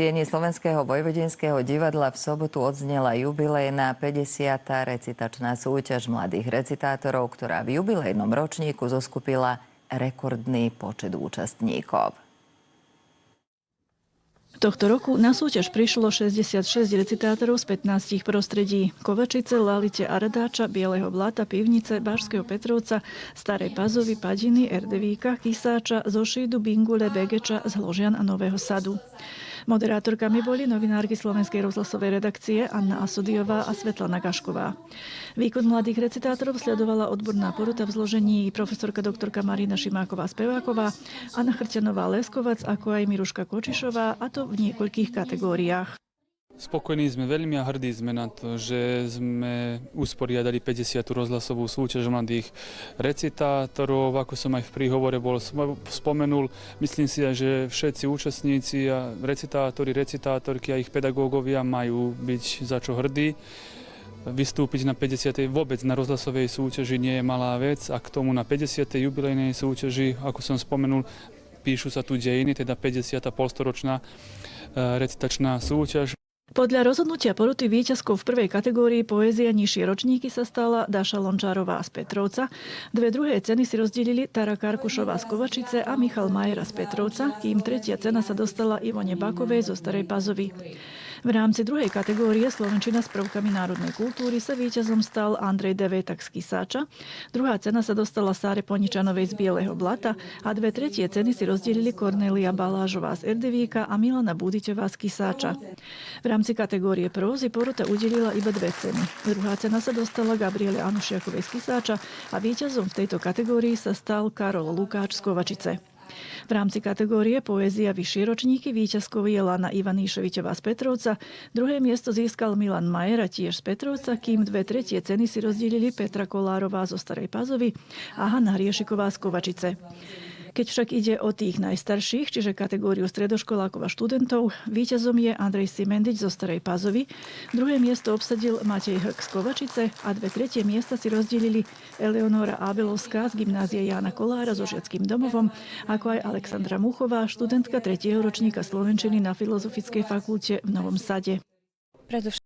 sieni Slovenského vojvodinského divadla v sobotu odznela jubilejná 50. recitačná súťaž mladých recitátorov, ktorá v jubilejnom ročníku zoskupila rekordný počet účastníkov. Tohto roku na súťaž prišlo 66 recitátorov z 15 prostredí. Kovačice, Lalice a Radáča, Bieleho Blata, Pivnice, Bašského Petrovca, Starej Pazovy, Padiny, Erdevíka, Kysáča, Zošídu, Bingule, Begeča, z Hložian a Nového Sadu. Moderátorkami boli novinárky Slovenskej rozhlasovej redakcie Anna Asodiová a Svetlana Gašková. Výkon mladých recitátorov sledovala odborná porota v zložení profesorka doktorka Marina Šimáková-Speváková, Anna Chrťanová-Leskovac, ako aj Miruška Kočišová, a to v niekoľkých kategóriách. Spokojní sme veľmi a hrdí sme na to, že sme usporiadali 50. rozhlasovú súťaž mladých recitátorov. Ako som aj v príhovore spomenul, myslím si, že všetci účastníci a recitátorky a ich pedagógovia majú byť za čo hrdí. Vystúpiť na 50. vôbec na rozhlasovej súťaži nie je malá vec a k tomu na 50. jubilejnej súťaži, ako som spomenul, píšu sa tu dejiny, teda 50. polstoročná recitačná súťaž. Podľa rozhodnutia poroty víťazkou v prvej kategórii poézia nižšie ročníky sa stala Dáša Lončárová z Petrovca. Dve druhé ceny si rozdelili Tara Karkušová z Kovačice a Michal Majera z Petrovca, kým tretia cena sa dostala Ivone Bakovej zo Starej Pazovy. V rámci druhej kategórie Slovenčina s prvkami národnej kultúry sa víťazom stal Andrej Devetak z Kysáča. Druhá cena sa dostala Sáre Poničanovej z Bieleho Blata a dve tretie ceny si rozdelili Kornélia Balážová z Erdevíka a Milana Budiťová z Kysáča. V rámci kategórie prózy porota udelila iba dve ceny. Druhá cena sa dostala Gabriele Anušiakovej z Kysáča a víťazom v tejto kategórii sa stal Karol Lukáč z Kovačice. V rámci kategórie poézia vyššie ročníky víťazkou je Lana Ivaníševiťová z Petrovca. Druhé miesto získal Milan Majera tiež z Petrovca, kým dve tretie ceny si rozdelili Petra Kolárová zo Starej Pazovy a Hanna Riešiková z Kovačice. Keď však ide o tých najstarších, čiže kategóriu stredoškolákov a študentov, víťazom je Andrej Simendič zo Starej Pazovy. Druhé miesto obsadil Matej Hrk z Kovačice a dve tretie miesta si rozdelili Eleonora Ábelovská z gymnázie Jána Kolára so žiackym domovom, ako aj Alexandra Muchová, študentka 3. ročníka slovenčiny na Filozofickej fakulte v Novom Sade.